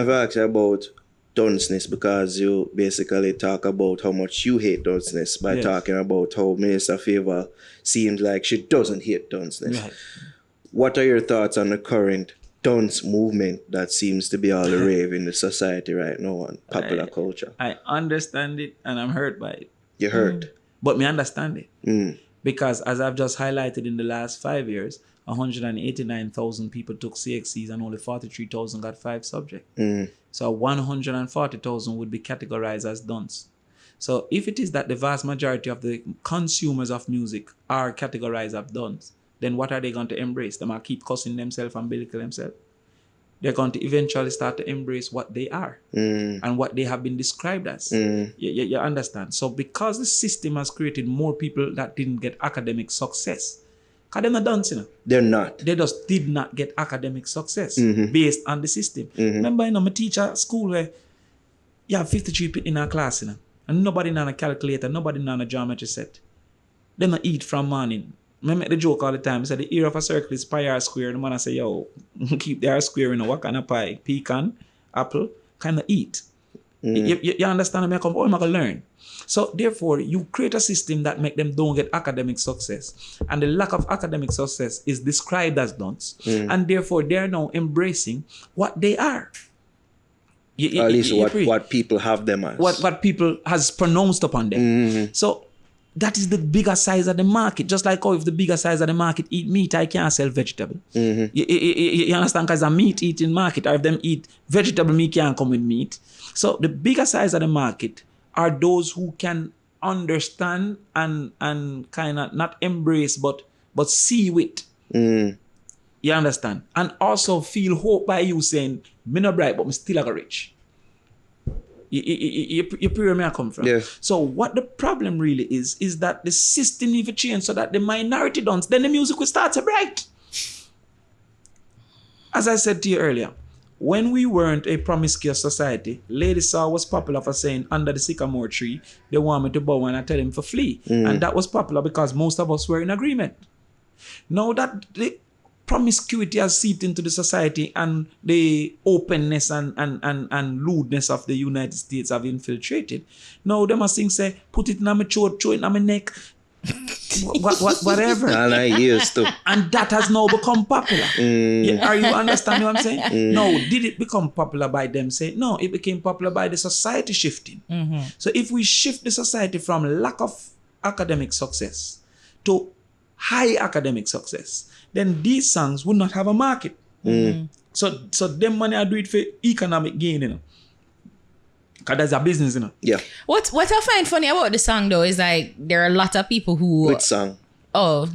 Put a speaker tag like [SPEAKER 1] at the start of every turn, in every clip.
[SPEAKER 1] I've asked you about dunceness because you basically talk about how much you hate dunceness by talking about how Minister Favor seems like she doesn't hate dunceness.
[SPEAKER 2] Right.
[SPEAKER 1] What are your thoughts on the current dunce movement that seems to be all the rave in the society right now and popular culture?
[SPEAKER 2] I understand it and I'm hurt by it.
[SPEAKER 1] You're hurt.
[SPEAKER 2] But me understand it. Because as I've just highlighted in the last 5 years, 189,000 people took CXCs and only 43,000 got 5 subjects. So 140,000 would be categorized as dunce. So if it is that the vast majority of the consumers of music are categorized as dunce, then what are they going to embrace? They might keep cussing themselves and belittle themselves. They're going to eventually start to embrace what they are and what they have been described as. You understand? So because the system has created more people that didn't get academic success, because they're not dunce, you know.
[SPEAKER 1] They're not.
[SPEAKER 2] They just did not get academic success based on the system. Remember, you know, my teacher at school where you have 53 people in our class, you know, and nobody on a calculator, nobody on a geometry set. They don't eat from morning. I make the joke all the time. I say the area of a circle is pi r square. And the man I say, yo, keep the r square, you know, what kind of pie? Pecan, apple, kind of eat. You understand? I'm going to learn. So therefore, you create a system that make them don't get academic success. And the lack of academic success is described as dunce. And therefore, they're now embracing what they are.
[SPEAKER 1] At least what people have them as.
[SPEAKER 2] What people has pronounced upon them. So that is the bigger size of the market. Just like how if the bigger size of the market eat meat, I can't sell vegetable. You understand? Because a meat eating market, or if them eat vegetable, meat can't come with meat. So the bigger size of the market are those who can understand and kind of not embrace but see with. You understand? And also feel hope by you saying, me not bright, but me still a rich. You where me I come from.
[SPEAKER 1] Yeah.
[SPEAKER 2] So what the problem really is that the system need to change so that the minority don't, then the music will start to bright. As I said to you earlier, when we weren't a promiscuous society, Lady Saw was popular for saying under the sycamore tree, they want me to bow and I tell him to flee. And that was popular because most of us were in agreement. Now that the promiscuity has seeped into the society and the openness and lewdness of the United States have infiltrated, now they must say, put it in my throat, throw it in my neck, whatever.
[SPEAKER 1] And I used to.
[SPEAKER 2] And that has now become popular. Are you understanding what I'm saying? No, did it become popular by them saying? No, it became popular by the society shifting. So if we shift the society from lack of academic success to high academic success, then these songs would not have a market. So them money I do it for economic gain, you know. Because that's a business, you know.
[SPEAKER 1] Yeah.
[SPEAKER 3] What I find funny about the song though is like there are a lot of people who.
[SPEAKER 1] Which song?
[SPEAKER 3] Oh,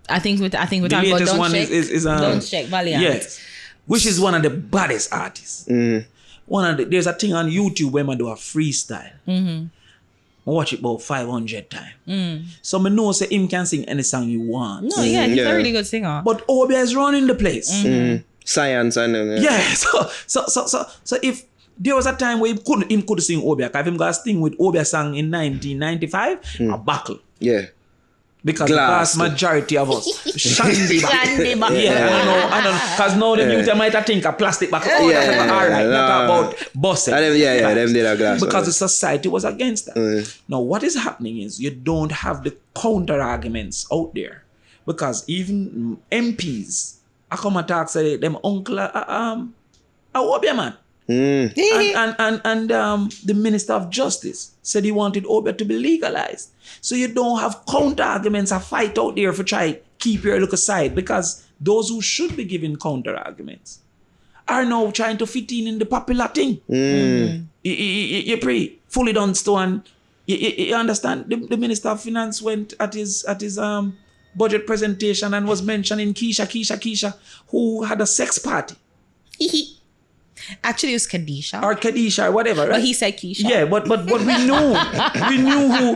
[SPEAKER 3] I think we're talking about
[SPEAKER 2] latest one
[SPEAKER 3] Dunce.
[SPEAKER 2] is
[SPEAKER 3] Dunce Check Valiant.
[SPEAKER 2] Yes, which is one of the baddest artists. There's a thing on YouTube where I do a freestyle. I watch it about 500 times. So I know say him can sing any song you want.
[SPEAKER 3] No, yeah, he's a really good singer.
[SPEAKER 2] But Obia is running the place.
[SPEAKER 1] Science and
[SPEAKER 2] So if there was a time where him could sing Obia, because him got a sting with Obia song in 1995, a buckle.
[SPEAKER 1] Yeah.
[SPEAKER 2] Because the vast majority of us shandy back.
[SPEAKER 3] Yeah,
[SPEAKER 2] I don't know. Because now the youth might think a plastic back. All right, not about busting.
[SPEAKER 1] Them did a glass.
[SPEAKER 2] Because the society was against that. Now what is happening is you don't have the counter arguments out there. Because even MPs, I come and talk say them uncle Obia man. And the Minister of Justice said he wanted Obia to be legalized. So you don't have counter arguments a fight out there for try keep your look aside, because those who should be giving counter arguments are now trying to fit in the popular thing. You pray fully done stone. You understand? The Minister of Finance went at his budget presentation and was mentioning Keisha, who had a sex party.
[SPEAKER 3] Actually, it was Kadisha.
[SPEAKER 2] Or Kadisha, or whatever, right?
[SPEAKER 3] But he said Keisha.
[SPEAKER 2] Yeah, but we knew who.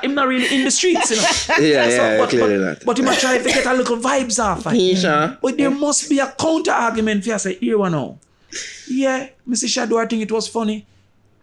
[SPEAKER 2] Him not really in the streets, you know.
[SPEAKER 1] Clearly not.
[SPEAKER 2] But he might try to get a little vibes off.
[SPEAKER 1] Keisha.
[SPEAKER 2] But there must be a counter argument for you say, here one now. Yeah, Mr. Shadow, I think it was funny.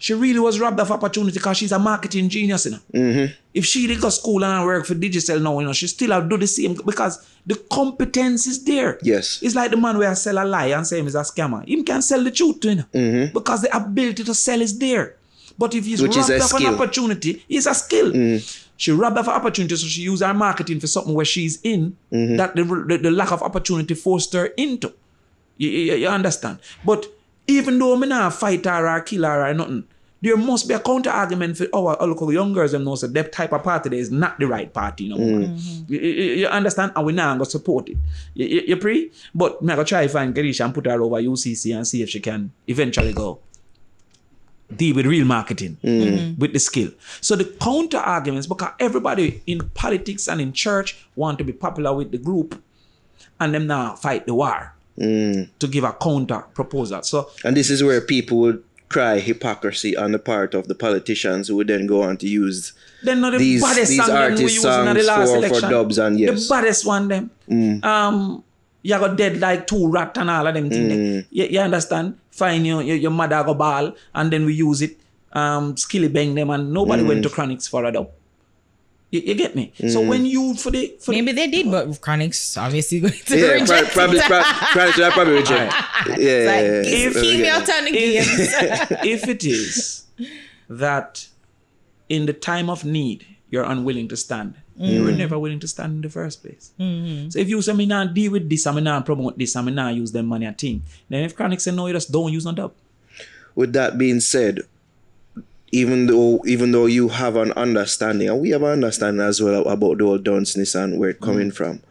[SPEAKER 2] she really was robbed of opportunity because she's a marketing genius, you know.
[SPEAKER 1] Mm-hmm.
[SPEAKER 2] If she did go school and work for digital now, you know, she still have do the same because the competence is there.
[SPEAKER 1] Yes.
[SPEAKER 2] It's like the man where sell a lie and say him is a scammer. Him can sell the truth to you know, because the ability to sell is there. But if he's
[SPEAKER 1] Which
[SPEAKER 2] robbed
[SPEAKER 1] is
[SPEAKER 2] of an opportunity, it's a skill. She robbed of an opportunity, so she used her marketing for something where she's in that the lack of opportunity forced her into. You understand? But even though I'm not a fighter or killer or nothing, there must be a counter argument for look, young girls them know so that type of party there is not the right party no more. You understand? And we now going to support it. You pray? But I'm going to try to find Garisha and put her over UCC and see if she can eventually go deal with real marketing with the skill. So the counter arguments, because everybody in politics and in church want to be popular with the group and them now fight the war to give a counter proposal. So, and
[SPEAKER 1] this is where people would cry hypocrisy on the part of the politicians who would then go on to use these artist songs for dubs and yes.
[SPEAKER 2] The baddest one them. You got dead like two rat and all of them things. You understand? Fine, your mother go ball and then we use it, skilly bang them and nobody went to Chronics for a dub. You get me? So when you
[SPEAKER 3] maybe they did, but Chronics obviously going to reject
[SPEAKER 1] probably reject.
[SPEAKER 2] If it is that in the time of need you're unwilling to stand, you were never willing to stand in the first place. So if you say me now deal with this, I mean now promote this, I mean now use them money a thing, then if Chronics say no, you just don't use no dub.
[SPEAKER 1] With that being said, even though you have an understanding, and we have an understanding as well about the old Dunceness and where it's coming from,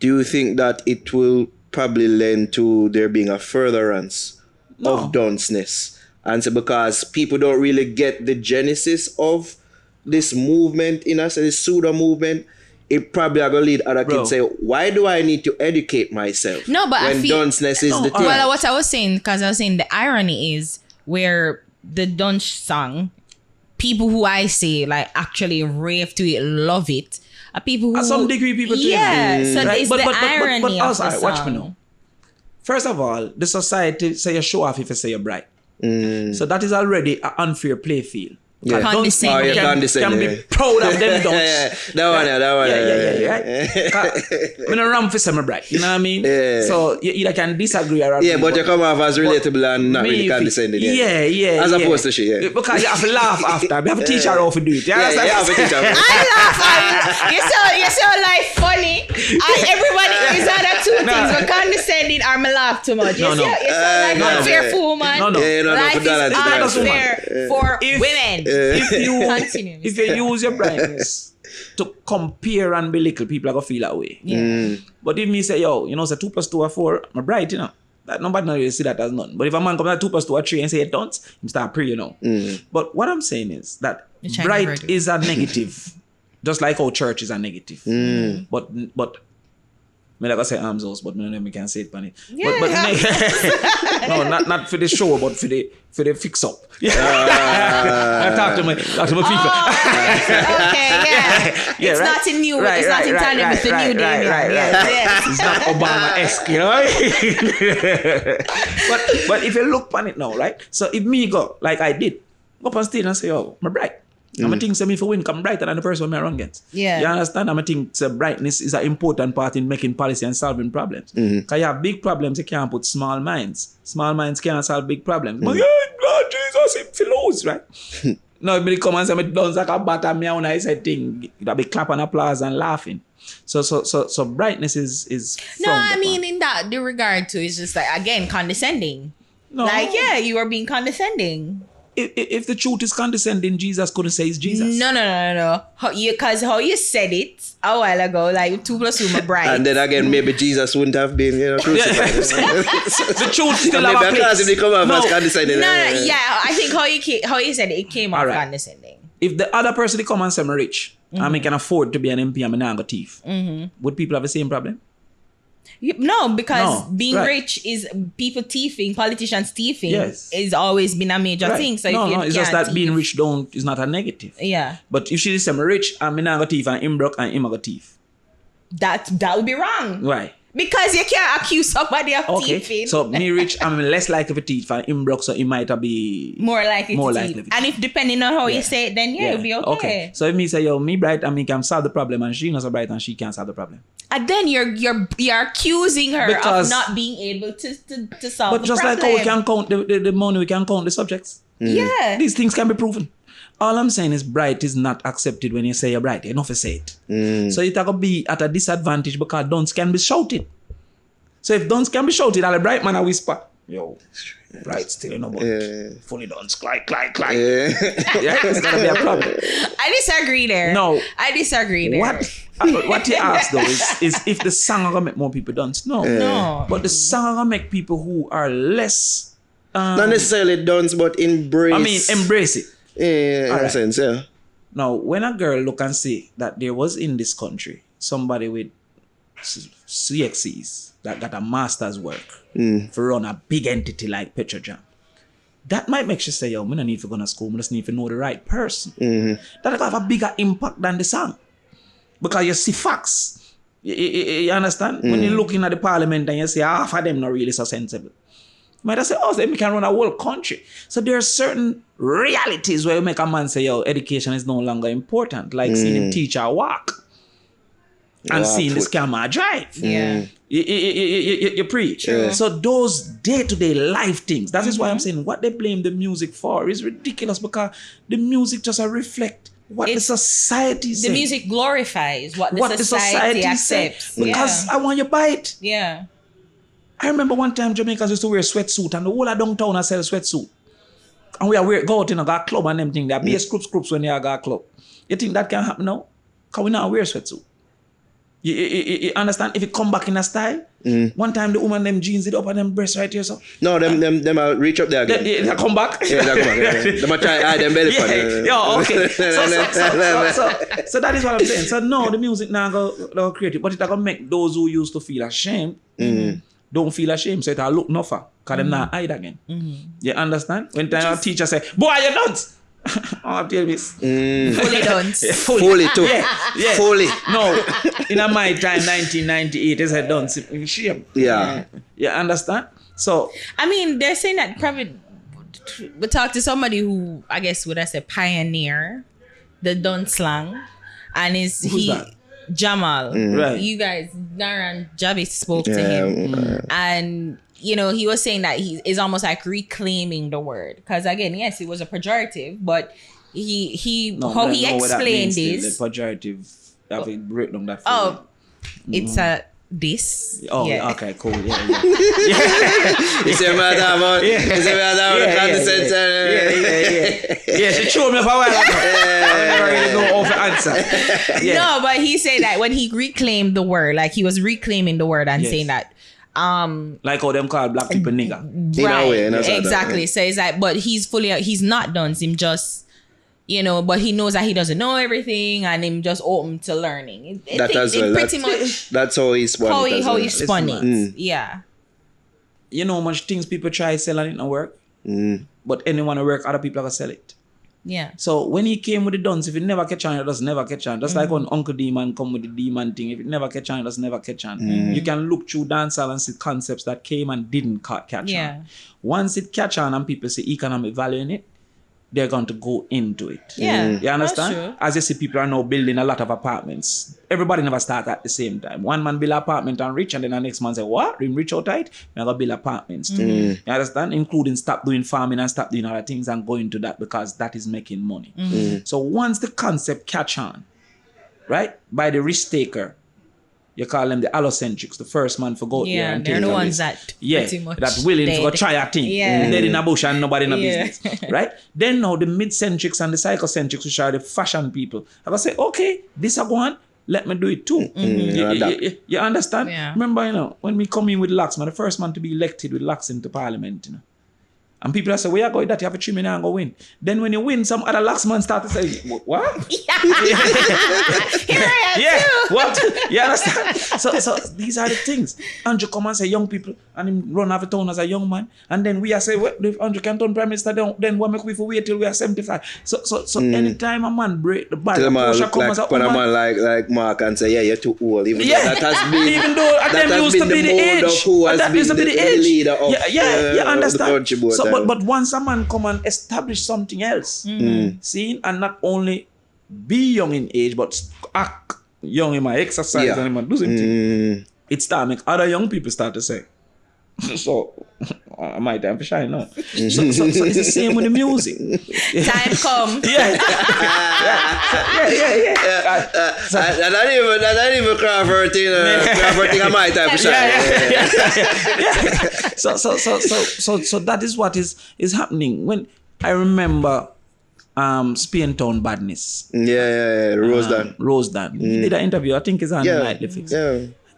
[SPEAKER 1] do you think that it will probably lend to there being a furtherance of Dunceness? And so because people don't really get the genesis of this movement, in a sense, this pseudo movement, it probably are going to lead other kids say, why do I need to educate myself?
[SPEAKER 3] No, but
[SPEAKER 1] when
[SPEAKER 3] I feel
[SPEAKER 1] Dunceness is the thing.
[SPEAKER 3] Well, what I was saying, because I was saying the irony is where the Dunce song, people who I say like actually rave to it, love it, are people who
[SPEAKER 2] at some degree people
[SPEAKER 3] so right? It's the irony of the song.
[SPEAKER 2] Watch me now. First of all, the society say you show off if you say you're bright. So that is already an unfair play field.
[SPEAKER 1] Yeah.
[SPEAKER 3] Condescending.
[SPEAKER 2] Can be proud of them Dunce.
[SPEAKER 1] That one.
[SPEAKER 2] Right? I'm run for some bright. You know what I mean?
[SPEAKER 1] Yeah.
[SPEAKER 2] So you either can disagree or agree.
[SPEAKER 1] Yeah, but you come off as relatable and not really condescending.
[SPEAKER 2] Yeah.
[SPEAKER 1] As opposed to she,
[SPEAKER 2] because you have to laugh after. We have to teach her how to do it. You understand?
[SPEAKER 1] Yeah,
[SPEAKER 3] I laugh. You're so like funny. Everybody is other two things, but condescending or me laugh too much. You're so like unfair fool, man. Life is unfair for women.
[SPEAKER 2] If you use your brightness to compare and belittle, people are going to feel that way. But if me say, say 2 + 2 are 4, I'm bright, that nobody really see that as nothing. But if a man comes at 2 + 2 are 3 and say it don't, him start pray, But what I'm saying is that bright is a negative, just like our church is a negative. But I like I say arms house, but I can't say it funny. No, not for the show, but for the fix up. I talk to my people.
[SPEAKER 3] Okay, it's
[SPEAKER 2] right?
[SPEAKER 3] not in new. It's not in tandem with the new Damion. Yes.
[SPEAKER 2] It's not Obama-esque, But if you look on it now, right? So if me go like I did, go up on stage and say, "Oh, I'm bright." I'm a think me for win come brighter than the person me run against.
[SPEAKER 3] Yeah.
[SPEAKER 2] You understand? I'm a think brightness is an important part in making policy and solving problems. Because you have big problems, you can't put small minds. Small minds can't solve big problems. But Jesus, it flows, right? No, if come and say me done like a batter me when I say thing, that'll be clapping applause and laughing. So brightness is
[SPEAKER 3] no, I mean in that the regard to it's just like again condescending. No. Like you are being condescending.
[SPEAKER 2] If the truth is condescending, Jesus couldn't say it's Jesus.
[SPEAKER 3] No. Because how you said it a while ago, like 2 + 2 my bright.
[SPEAKER 1] And then again, maybe Jesus wouldn't have been, crucified.
[SPEAKER 2] The truth still have a place.
[SPEAKER 1] If they come off as condescending.
[SPEAKER 3] I think how you said it came off condescending.
[SPEAKER 2] If the other person come and say I'm rich, and I can afford to be an MP and I not go thief, would people have the same problem?
[SPEAKER 3] No, because being rich is people thieving, politicians thieving is always been a major thing. So if you
[SPEAKER 2] it's just that being rich is not a negative.
[SPEAKER 3] Yeah.
[SPEAKER 2] But if she say I'm rich and I not go thief and him broke and him go thief.
[SPEAKER 3] That would be wrong.
[SPEAKER 2] Why?
[SPEAKER 3] Because you can't accuse somebody of thieving.
[SPEAKER 2] So me rich, I'm less likely to thief, and him broke, so it might be
[SPEAKER 3] more likely to thief. And if depending on how you say it, then it'll be okay.
[SPEAKER 2] So if me say, yo, me bright and me can solve the problem, and she not so bright and she can't solve the problem.
[SPEAKER 3] And then you're accusing her of not being able to solve the problem.
[SPEAKER 2] But just like how we can count the money, we can count the subjects.
[SPEAKER 3] Yeah.
[SPEAKER 2] These things can be proven. All I'm saying is bright is not accepted when you say you're bright. You know if you say it. So it can be at a disadvantage because Dunce can be shouted. So if Dunce can be shouted, and a bright man a whisper, yo, bright still, you know, but fully Dunce, clyde. Yeah, it's gonna be a problem.
[SPEAKER 3] I disagree there.
[SPEAKER 2] No.
[SPEAKER 3] I disagree there.
[SPEAKER 2] What you ask though is if the song gonna make more people dance. No. But the song gonna make people who are less
[SPEAKER 1] not necessarily dance, but embrace.
[SPEAKER 2] Embrace it.
[SPEAKER 1] Yeah, in a sense, yeah.
[SPEAKER 2] Now, when a girl look and see that there was in this country somebody with CXCs that got a master's work for run a big entity like Petrojam, that might make you say, yo, I don't need to go to school, I just need to know the right person. That will have a bigger impact than the song. Because you see facts. You understand? When you're looking at the parliament and you say, half of them not really so sensible. You might say, oh, then we can run a whole country. So there are certain realities where you make a man say, yo, education is no longer important. Like seeing him teach or walk. And seeing this camera drive.
[SPEAKER 3] Yeah.
[SPEAKER 2] You preach. Yeah. So those day-to-day life things, that is why I'm saying what they blame the music for is ridiculous because the music just reflect what the society says.
[SPEAKER 3] The music glorifies what the society accepts.
[SPEAKER 2] Because I want you to buy it.
[SPEAKER 3] Yeah.
[SPEAKER 2] I remember one time Jamaicans used to wear sweatsuit and the whole of downtown sell sweatsuit. And we go out in a club and them thing. There be groups when they are a club. You think that can happen now? Because we now wear sweatsuit. You understand? If it come back in a style, one time the woman them jeans it up and them breasts right here so.
[SPEAKER 1] No, them reach up there again.
[SPEAKER 2] They come back.
[SPEAKER 1] Yeah, they come back. Them a try hide them belly fat.
[SPEAKER 2] Yeah, okay. So that is what I'm saying. So no, the music now go creative, but it gonna make those who used to feel ashamed don't feel ashamed. So it'll look nothing. Because them not hide again. You understand? When time a teacher say, boy, you dunce. I'll tell you
[SPEAKER 3] fully dunce.
[SPEAKER 1] Fully too.
[SPEAKER 2] Yeah. Fully. No. In my time, 1998, they said dunce. Shame.
[SPEAKER 1] Yeah.
[SPEAKER 2] You understand? So.
[SPEAKER 3] I mean, they're saying that probably we talk to somebody who, I guess, would I say, pioneer the dunce slang. And
[SPEAKER 2] Who's that?
[SPEAKER 3] Jamal.
[SPEAKER 2] Right.
[SPEAKER 3] You guys, Naran Javi spoke to him. And, you know, he was saying that he is almost like reclaiming the word. Because again, yes, it was a pejorative, but he explained this.
[SPEAKER 2] The pejorative, have it written on that.
[SPEAKER 3] It's a this.
[SPEAKER 2] Oh, yeah. Okay, cool. Yeah.
[SPEAKER 1] It's a matter
[SPEAKER 2] Yeah, she showed me for a while ago. I never really know off the answer. Yeah.
[SPEAKER 3] No, but he said that when he reclaimed the word, like he was reclaiming the word and saying that.
[SPEAKER 2] Like how them call black people nigga.
[SPEAKER 3] Right. Exactly. So it's like, but he's not done. Him just, you know, but he knows that he doesn't know everything and him just open to learning. Pretty much.
[SPEAKER 1] That's how he spun it.
[SPEAKER 3] How he spun it. Yeah.
[SPEAKER 2] You know how much things people try selling it not work? But anyone who work, other people are gonna sell it.
[SPEAKER 3] Yeah.
[SPEAKER 2] So when he came with the Dunce, if it never catch on, it does never catch on. Just like when Uncle Demon come with the Demon thing, if it never catch on, it does never catch on. You can look through Dancehall and see concepts that came and didn't catch on. Once it catch on and people see economic value in it, they're going to go into it.
[SPEAKER 3] Yeah.
[SPEAKER 2] You understand?
[SPEAKER 3] That's true.
[SPEAKER 2] As you see, people are now building a lot of apartments. Everybody never start at the same time. One man build an apartment and rich, and then the next man say, what? Him rich or tight? I'm going to build apartments too. You understand? Including stop doing farming and stop doing other things and go into that because that is making money. So once the concept catch on, right, by the risk taker, you call them the allocentrics, the first man for go there and
[SPEAKER 3] they're the ones that pretty much
[SPEAKER 2] that willing to go try a thing. Dead in a bush and nobody in a business. Right? Then now the mid-centrics and the psychocentrics, which are the fashion people, I go say, okay, this I go on, let me do it too. You understand?
[SPEAKER 3] Yeah.
[SPEAKER 2] Remember, you know, when we come in with Locks, man, the first man to be elected with Locks into parliament, you know. And people are saying, where you going that you have a 3 million and go win. Then when you win, some other lax man start to say, what?
[SPEAKER 3] Here I am too.
[SPEAKER 2] What? You understand? So these are the things. Andrew come and say young people and him run out of town as a young man. And then we are say, well, if Andrew can turn Prime Minister, then what make we for wait till we are 75? So anytime a man break the barrier,
[SPEAKER 1] when a man like Mark and say, yeah, you're too old. Even though that has been,
[SPEAKER 2] even though that has been the age of who has been the leader of you understand? But once a man come and establish something else, see, and not only be young in age, but act young in my exercise and in my doing things, it start make other young people start to say, so my time for shine now. So it's the same with the music.
[SPEAKER 3] Time come.
[SPEAKER 1] Not even Crawford thing. Crawford thing, my time for shine.
[SPEAKER 2] So that is what is happening. When I remember Spain Town Badness. Rosedan. He did an interview, I think it's on the Nightly Fix.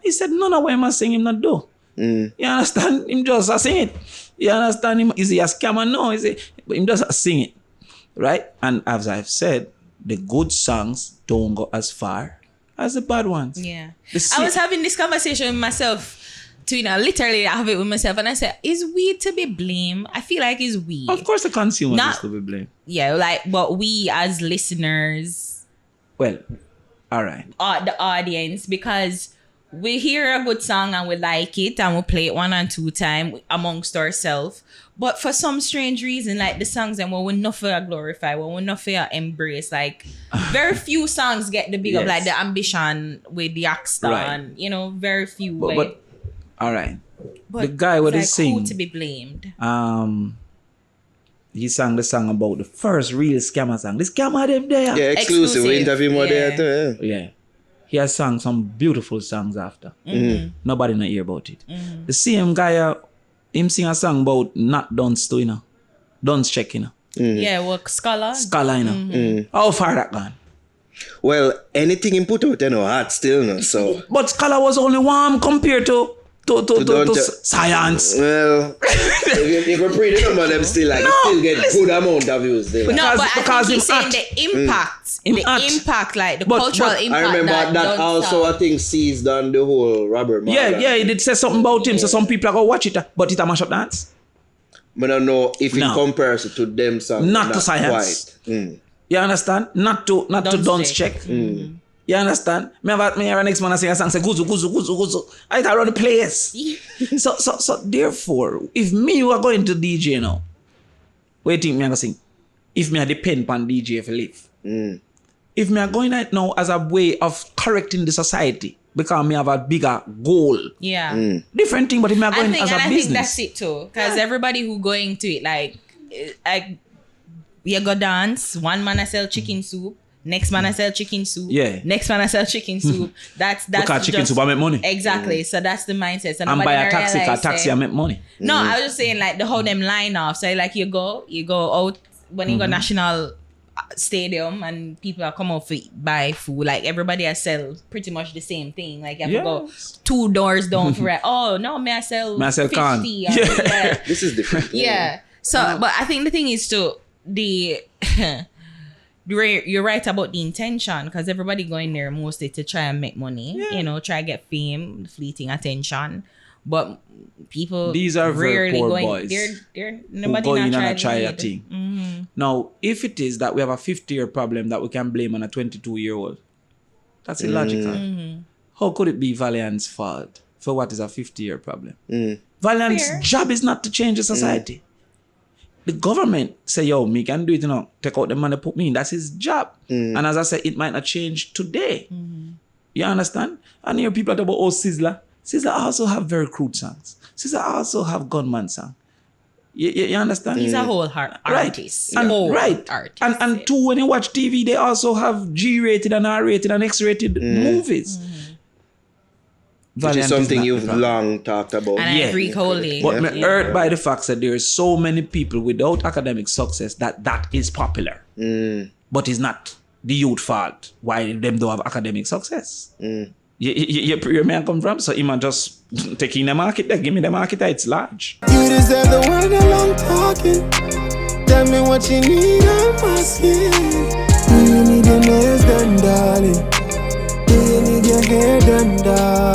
[SPEAKER 2] He said, none of what him sing him not do. You understand? Him just sing it. You understand him? Is he a scammer? No, but him just sing it. Right? And as I've said, the good songs don't go as far as the bad ones.
[SPEAKER 3] Yeah. I was having this conversation with myself too, literally I have it with myself and I said, is we to be blamed? I feel like it's we.
[SPEAKER 2] Of course the consumer is to be blamed.
[SPEAKER 3] Yeah, but we as listeners.
[SPEAKER 2] Well, all right.
[SPEAKER 3] The audience, because we hear a good song and we like it and we play it 1 and 2 times amongst ourselves. But for some strange reason, like the songs and we not for glorify, we not for embrace. Like very few songs get the big up, like the Ambition with the Axton, very few.
[SPEAKER 2] But all right. But the guy what is singing,
[SPEAKER 3] who to be blamed?
[SPEAKER 2] He sang the song about the first real scammer song. The scammer them there.
[SPEAKER 1] Yeah, exclusive. We interview more there too.
[SPEAKER 2] Yeah. He has sung some beautiful songs after. Nobody not hear about it. The same guy, him sing a song about not Dunce too, Dunce check,
[SPEAKER 3] Yeah, what Scholar,
[SPEAKER 2] How far that gone?
[SPEAKER 1] Well, anything he put out, hard still, so.
[SPEAKER 2] But Scholar was only warm compared to science.
[SPEAKER 1] Well, if we're pretty number them still still get good amount of views there.
[SPEAKER 3] No, but I think he's saying the impact, like the cultural impact.
[SPEAKER 1] I remember that also I think seized on the whole Robert Marlon.
[SPEAKER 2] Yeah, he did say something about him, so some people are going to watch it, but it's a mashup dance.
[SPEAKER 1] But I don't know if it compares to them songs.
[SPEAKER 2] Not to science. You understand? Not to Dunce check. You understand? Me have a next man sing a song say guzu. I run the place. so therefore, if me were going to DJ now, what do you think me gonna sing? If me I depend on DJ for live. If me are going out now as a way of correcting the society because me have a bigger goal.
[SPEAKER 3] Yeah.
[SPEAKER 2] Different thing, but if me are going as a business. I think
[SPEAKER 3] that's it too. Because everybody who going to it, like you go dance, one man I sell chicken soup. Next man I sell chicken soup.
[SPEAKER 2] Yeah.
[SPEAKER 3] Next man I sell chicken soup. That's
[SPEAKER 2] because chicken soup I make money.
[SPEAKER 3] Exactly. So that's the mindset. So
[SPEAKER 2] and buy a taxi because taxi I make money.
[SPEAKER 3] No, I was just saying like the whole them line off. So like you go out when you go National Stadium and people are come out for buy food. Like everybody I sell pretty much the same thing. Like you have to go 2 doors down for it. Oh no, may I sell 50?
[SPEAKER 2] Can.
[SPEAKER 3] Yeah.
[SPEAKER 1] This is different.
[SPEAKER 3] Yeah. So but I think the thing is you're right about the intention because everybody going there mostly to try and make money, try to get fame, fleeting attention. But people
[SPEAKER 2] these are very poor
[SPEAKER 3] going,
[SPEAKER 2] boys.
[SPEAKER 3] They're nobody
[SPEAKER 2] going
[SPEAKER 3] not
[SPEAKER 2] and try a thing. Now, if it is that we have a 50-year problem that we can blame on a 22-year-old, that's illogical. How could it be Valiant's fault for what is a 50-year problem? Valiant's job is not to change the society. The government say, yo, me can do it, take out the money, put me in. That's his job. And as I said, it might not change today. You understand? And here people talk about, Sizzler. Sizzler also have very crude songs. Sizzler also have gunman songs. You understand?
[SPEAKER 3] He's a whole artist.
[SPEAKER 2] Right. And two, when you watch TV, they also have G-rated and R-rated and X-rated movies.
[SPEAKER 1] Which is something you've long talked about.
[SPEAKER 3] And I agree wholly.
[SPEAKER 2] But I'm hurt by the fact that there are so many people without academic success that is popular. But it's not the youth fault why them don't have academic success. You may come from, so you might just take in the market there. Give me the market there, it's large.
[SPEAKER 4] You deserve the world along talking. Tell me what you need, I'm asking. Do you need your nails done, darling? Do you need your hair done, darling?